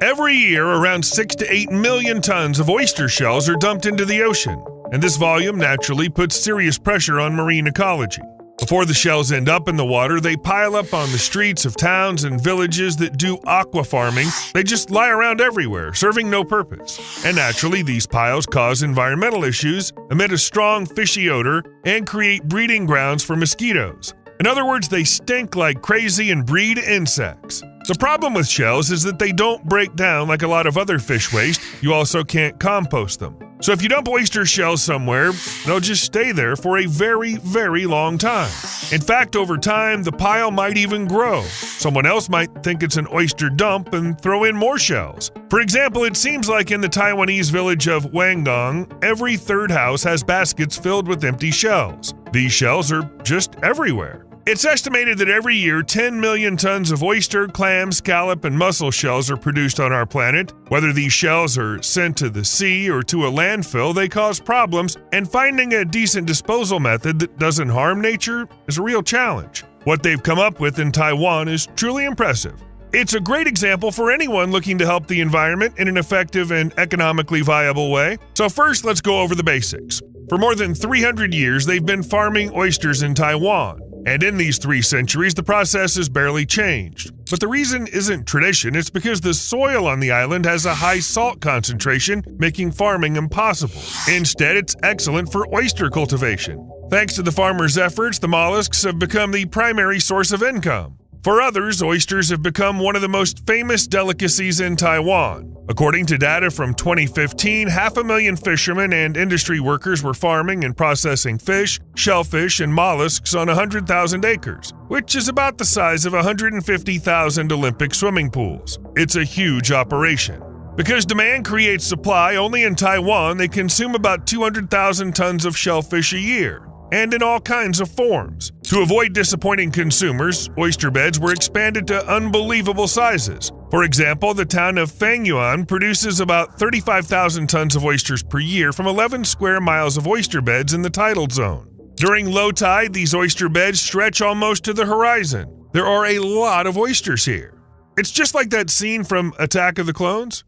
Every year, around 6 to 8 million tons of oyster shells are dumped into the ocean, and this volume naturally puts serious pressure on marine ecology. Before the shells end up in the water, they pile up on the streets of towns and villages that do aqua farming. They just lie around everywhere, serving no purpose. And naturally, these piles cause environmental issues, emit a strong fishy odor, and create breeding grounds for mosquitoes. In other words, they stink like crazy and breed insects. The problem with shells is that they don't break down like a lot of other fish waste. You also can't compost them. So if you dump oyster shells somewhere, they'll just stay there for a very, very long time. In fact, over time, the pile might even grow. Someone else might think it's an oyster dump and throw in more shells. For example, it seems like in the Taiwanese village of Wangdong, every third house has baskets filled with empty shells. These shells are just everywhere. It's estimated that every year 10 million tons of oyster, clam, scallop, and mussel shells are produced on our planet. Whether these shells are sent to the sea or to a landfill, they cause problems, and finding a decent disposal method that doesn't harm nature is a real challenge. What they've come up with in Taiwan is truly impressive. It's a great example for anyone looking to help the environment in an effective and economically viable way. So first, let's go over the basics. For more than 300 years, they've been farming oysters in Taiwan. And in these 3 centuries, the process has barely changed. But the reason isn't tradition, it's because the soil on the island has a high salt concentration, making farming impossible. Instead, it's excellent for oyster cultivation. Thanks to the farmers' efforts, the mollusks have become the primary source of income. For others, oysters have become one of the most famous delicacies in Taiwan. According to data from 2015, 500,000 fishermen and industry workers were farming and processing fish, shellfish, and mollusks on 100,000 acres, which is about the size of 150,000 Olympic swimming pools. It's a huge operation. Because demand creates supply, only in Taiwan they consume about 200,000 tons of shellfish a year, and in all kinds of forms. To avoid disappointing consumers, oyster beds were expanded to unbelievable sizes. For example, the town of Fangyuan produces about 35,000 tons of oysters per year from 11 square miles of oyster beds in the tidal zone. During low tide, these oyster beds stretch almost to the horizon. There are a lot of oysters here. It's just like that scene from Attack of the Clones.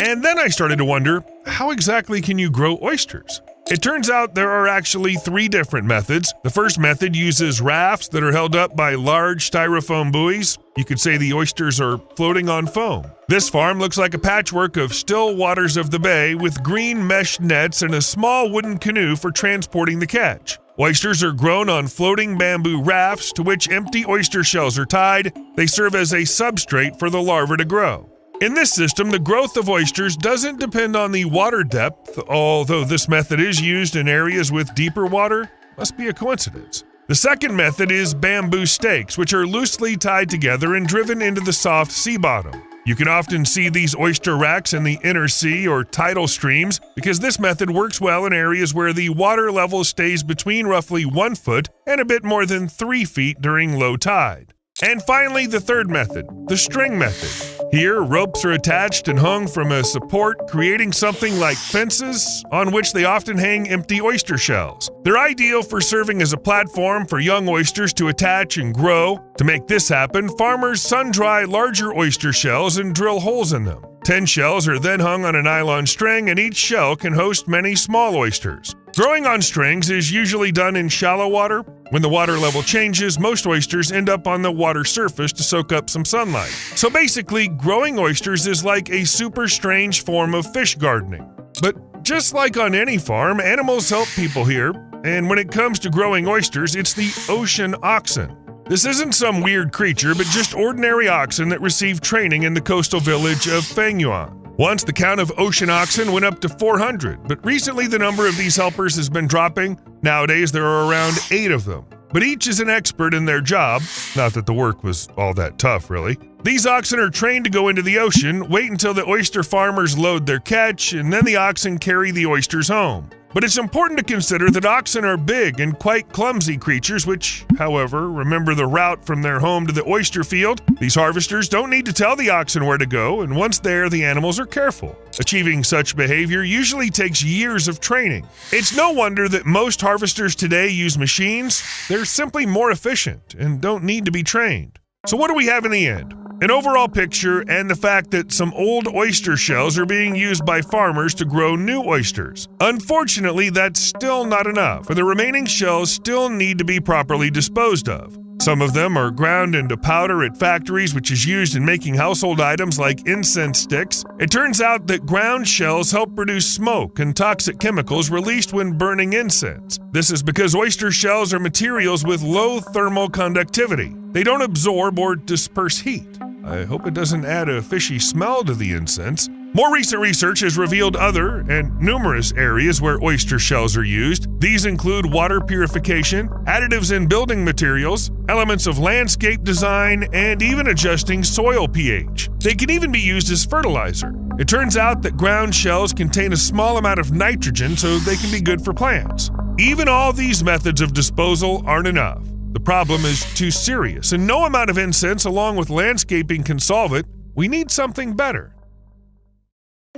And then I started to wonder, how exactly can you grow oysters? It turns out there are actually 3 different methods. The first method uses rafts that are held up by large styrofoam buoys. You could say the oysters are floating on foam. This farm looks like a patchwork of still waters of the bay with green mesh nets and a small wooden canoe for transporting the catch. Oysters are grown on floating bamboo rafts to which empty oyster shells are tied. They serve as a substrate for the larvae to grow. In this system, the growth of oysters doesn't depend on the water depth, although this method is used in areas with deeper water. Must be a coincidence. The second method is bamboo stakes, which are loosely tied together and driven into the soft sea bottom. You can often see these oyster racks in the inner sea or tidal streams because this method works well in areas where the water level stays between roughly 1 foot and a bit more than 3 feet during low tide. And finally, the third method, the string method. Here, ropes are attached and hung from a support, creating something like fences on which they often hang empty oyster shells. They're ideal for serving as a platform for young oysters to attach and grow. To make this happen, farmers sun-dry larger oyster shells and drill holes in them. 10 shells are then hung on a nylon string, and each shell can host many small oysters. Growing on strings is usually done in shallow water. When the water level changes, most oysters end up on the water surface to soak up some sunlight. So basically, growing oysters is like a super strange form of fish gardening. But just like on any farm, animals help people here. And when it comes to growing oysters, it's the ocean oxen. This isn't some weird creature, but just ordinary oxen that received training in the coastal village of Fangyuan. Once the count of ocean oxen went up to 400, but recently the number of these helpers has been dropping. Nowadays there are around 8 of them, but each is an expert in their job. Not that the work was all that tough, really. These oxen are trained to go into the ocean, wait until the oyster farmers load their catch, and then the oxen carry the oysters home. But it's important to consider that oxen are big and quite clumsy creatures which, however, remember the route from their home to the oyster field. These harvesters don't need to tell the oxen where to go, and once there, the animals are careful. Achieving such behavior usually takes years of training. It's no wonder that most harvesters today use machines. They're simply more efficient and don't need to be trained. So what do we have in the end? an overall picture, and the fact that some old oyster shells are being used by farmers to grow new oysters. Unfortunately, that's still not enough, for the remaining shells still need to be properly disposed of. Some of them are ground into powder at factories, which is used in making household items like incense sticks. It turns out that ground shells help produce smoke and toxic chemicals released when burning incense. This is because oyster shells are materials with low thermal conductivity. They don't absorb or disperse heat. I hope it doesn't add a fishy smell to the incense. More recent research has revealed other and numerous areas where oyster shells are used. These include water purification, additives in building materials, elements of landscape design, and even adjusting soil pH. They can even be used as fertilizer. It turns out that ground shells contain a small amount of nitrogen, so they can be good for plants. Even all these methods of disposal aren't enough. The problem is too serious, and no amount of incense along with landscaping can solve it. We need something better.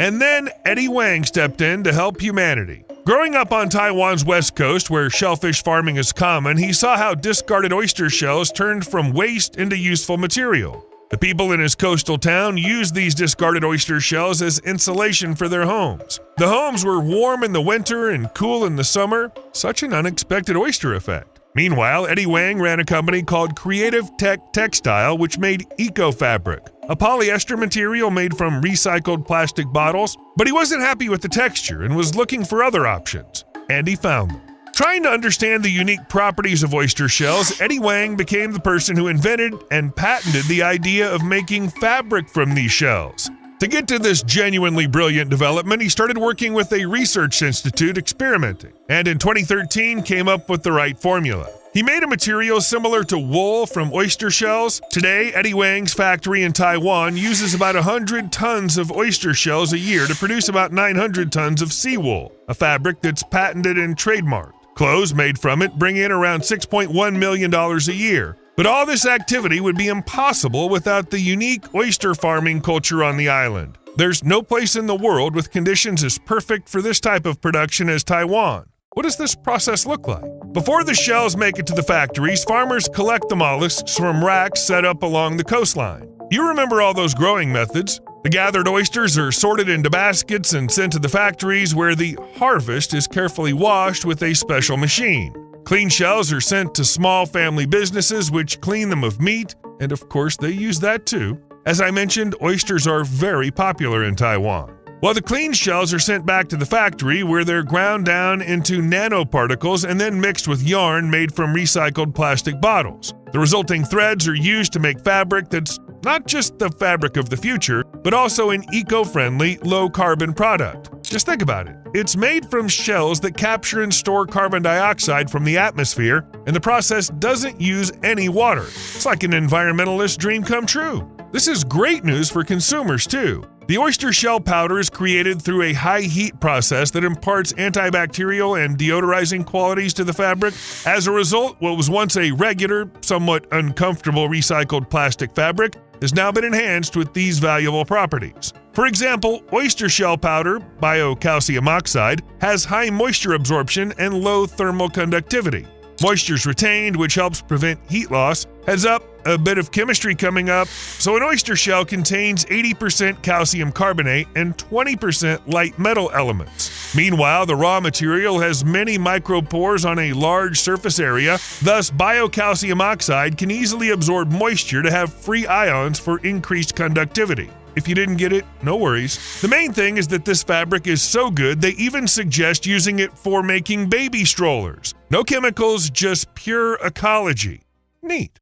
And then Eddie Wang stepped in to help humanity. Growing up on Taiwan's west coast, where shellfish farming is common, he saw how discarded oyster shells turned from waste into useful material. The people in his coastal town used these discarded oyster shells as insulation for their homes. The homes were warm in the winter and cool in the summer. Such an unexpected oyster effect. Meanwhile, Eddie Wang ran a company called Creative Tech Textile, which made eco-fabric, a polyester material made from recycled plastic bottles. But he wasn't happy with the texture and was looking for other options. And he found them. Trying to understand the unique properties of oyster shells, Eddie Wang became the person who invented and patented the idea of making fabric from these shells. To get to this genuinely brilliant development, he started working with a research institute experimenting, and in 2013 came up with the right formula. He made a material similar to wool from oyster shells. Today, Eddie Wang's factory in Taiwan uses about 100 tons of oyster shells a year to produce about 900 tons of seawool, a fabric that's patented and trademarked. Clothes made from it bring in around $6.1 million a year. But all this activity would be impossible without the unique oyster farming culture on the island. There's no place in the world with conditions as perfect for this type of production as Taiwan. What does this process look like? Before the shells make it to the factories, farmers collect the mollusks from racks set up along the coastline. You remember all those growing methods. The gathered oysters are sorted into baskets and sent to the factories, where the harvest is carefully washed with a special machine. Clean shells are sent to small family businesses, which clean them of meat, and of course they use that too. As I mentioned, oysters are very popular in Taiwan. While the clean shells are sent back to the factory, where they're ground down into nanoparticles and then mixed with yarn made from recycled plastic bottles. The resulting threads are used to make fabric that's not just the fabric of the future, but also an eco-friendly, low-carbon product. Just think about it. It's made from shells that capture and store carbon dioxide from the atmosphere, and the process doesn't use any water. It's like an environmentalist dream come true. This is great news for consumers, too. The oyster shell powder is created through a high-heat process that imparts antibacterial and deodorizing qualities to the fabric. As a result, what was once a regular, somewhat uncomfortable recycled plastic fabric has now been enhanced with these valuable properties. For example, oyster shell powder, biocalcium oxide, has high moisture absorption and low thermal conductivity. Moisture is retained, which helps prevent heat loss. Heads up, a bit of chemistry coming up. So an oyster shell contains 80% calcium carbonate and 20% light metal elements. Meanwhile, the raw material has many micropores on a large surface area. Thus, biocalcium oxide can easily absorb moisture to have free ions for increased conductivity. If you didn't get it, no worries. The main thing is that this fabric is so good they even suggest using it for making baby strollers. No chemicals, just pure ecology. Neat.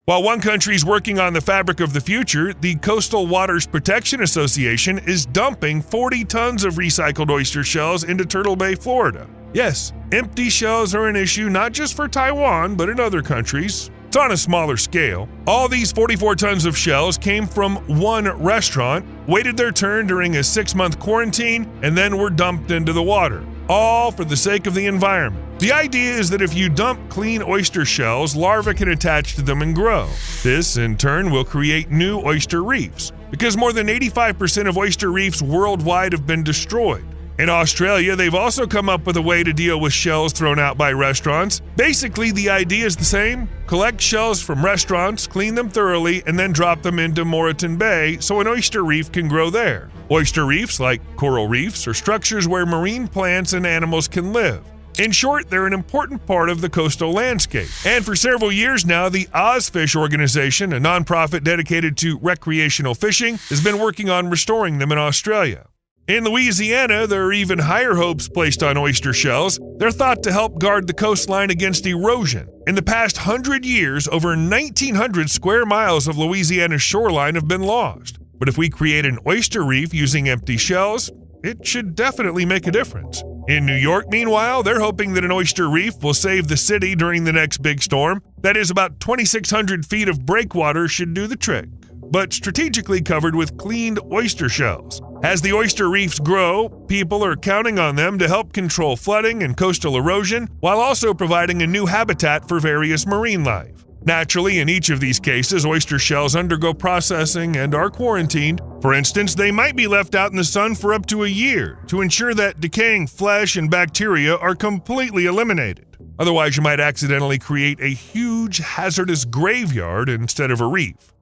While one country's working on the fabric of the future, the Coastal Waters Protection Association is dumping 40 tons of recycled oyster shells into Turtle Bay, Florida. Yes, empty shells are an issue not just for Taiwan, but in other countries. It's on a smaller scale. All these 44 tons of shells came from one restaurant, waited their turn during a 6-month quarantine, and then were dumped into the water. All for the sake of the environment. The idea is that if you dump clean oyster shells, larvae can attach to them and grow. This, in turn, will create new oyster reefs, because more than 85% of oyster reefs worldwide have been destroyed. In Australia, they've also come up with a way to deal with shells thrown out by restaurants. Basically, the idea is the same. Collect shells from restaurants, clean them thoroughly, and then drop them into Moreton Bay so an oyster reef can grow there. Oyster reefs, like coral reefs, are structures where marine plants and animals can live. In short, they're an important part of the coastal landscape. And for several years now, the Ozfish organization, a nonprofit dedicated to recreational fishing, has been working on restoring them in Australia. In Louisiana, there are even higher hopes placed on oyster shells. They're thought to help guard the coastline against erosion. In the past 100 years, over 1,900 square miles of Louisiana's shoreline have been lost. But if we create an oyster reef using empty shells, it should definitely make a difference. In New York, meanwhile, they're hoping that an oyster reef will save the city during the next big storm. That is, about 2,600 feet of breakwater should do the trick, but strategically covered with cleaned oyster shells. As the oyster reefs grow, people are counting on them to help control flooding and coastal erosion, while also providing a new habitat for various marine life. Naturally, in each of these cases, oyster shells undergo processing and are quarantined. For instance, they might be left out in the sun for up to a year to ensure that decaying flesh and bacteria are completely eliminated. Otherwise, you might accidentally create a huge hazardous graveyard instead of a reef.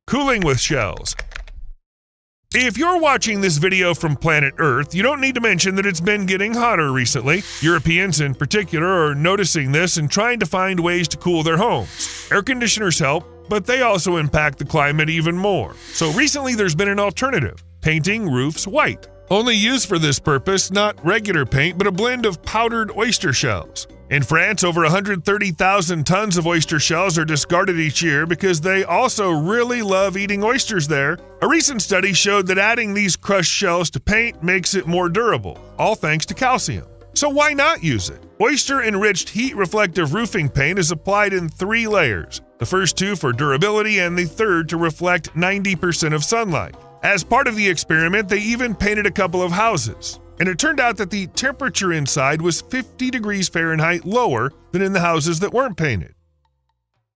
Cooling with shells. If you're watching this video from planet Earth, you don't need to mention that it's been getting hotter recently. Europeans in particular are noticing this and trying to find ways to cool their homes. Air conditioners help, but they also impact the climate even more. So recently there's been an alternative: painting roofs white. Only used for this purpose, not regular paint, but a blend of powdered oyster shells. In France, over 130,000 tons of oyster shells are discarded each year because they also really love eating oysters there. A recent study showed that adding these crushed shells to paint makes it more durable, all thanks to calcium. So why not use it? Oyster-enriched heat-reflective roofing paint is applied in 3 layers, the first 2 for durability and the third to reflect 90% of sunlight. As part of the experiment, they even painted a couple of houses. And it turned out that the temperature inside was 50 degrees Fahrenheit lower than in the houses that weren't painted.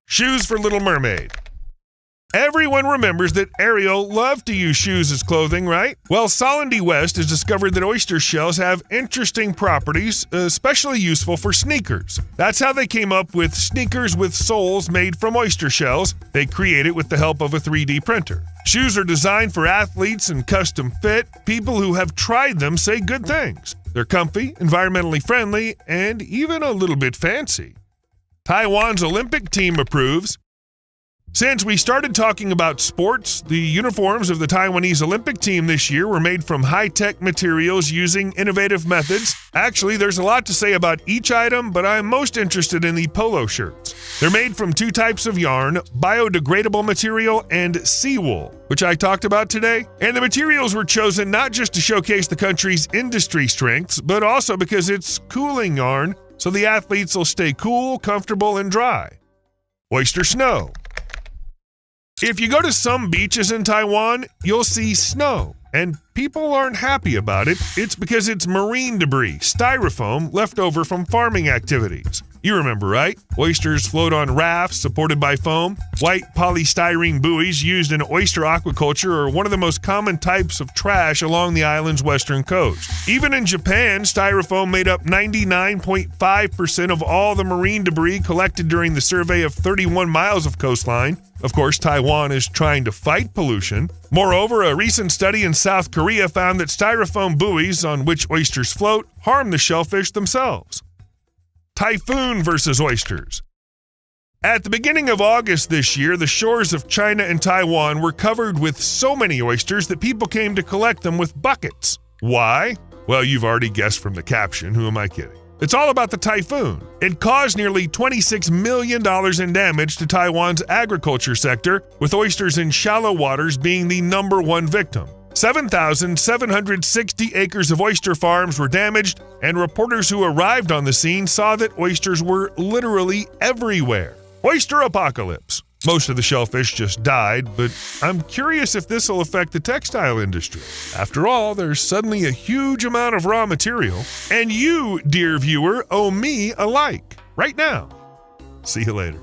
Shoes for Little Mermaid. Everyone remembers that Ariel loved to use shoes as clothing, right? Well, Solandy West has discovered that oyster shells have interesting properties, especially useful for sneakers. That's how they came up with sneakers with soles made from oyster shells. They create it with the help of a 3D printer. Shoes are designed for athletes and custom fit. People who have tried them say good things. They're comfy, environmentally friendly, and even a little bit fancy. Taiwan's Olympic team approves. Since we started talking about sports, the uniforms of the Taiwanese Olympic team this year were made from high-tech materials using innovative methods. Actually, there's a lot to say about each item, but I'm most interested in the polo shirts. They're made from 2 types of yarn, biodegradable material and seawool, which I talked about today. And the materials were chosen not just to showcase the country's industry strengths, but also because it's cooling yarn, so the athletes will stay cool, comfortable, and dry. Oyster snow. If you go to some beaches in Taiwan, you'll see snow, and people aren't happy about it. It's because it's marine debris, styrofoam, left over from farming activities. You remember, right? Oysters float on rafts supported by foam. White polystyrene buoys used in oyster aquaculture are one of the most common types of trash along the island's western coast. Even in Japan, styrofoam made up 99.5% of all the marine debris collected during the survey of 31 miles of coastline. Of course, Taiwan is trying to fight pollution. Moreover, a recent study in South Korea found that styrofoam buoys on which oysters float harm the shellfish themselves. Typhoon versus oysters. At the beginning of August this year, the shores of China and Taiwan were covered with so many oysters that people came to collect them with buckets. Why? Well, you've already guessed from the caption. Who am I kidding? It's all about the typhoon. It caused nearly $26 million in damage to Taiwan's agriculture sector, with oysters in shallow waters being the #1 victim. 7,760 acres of oyster farms were damaged, and reporters who arrived on the scene saw that oysters were literally everywhere. Oyster apocalypse. Most of the shellfish just died, but I'm curious if this will affect the textile industry. After all, there's suddenly a huge amount of raw material, and you, dear viewer, owe me a like right now. See you later.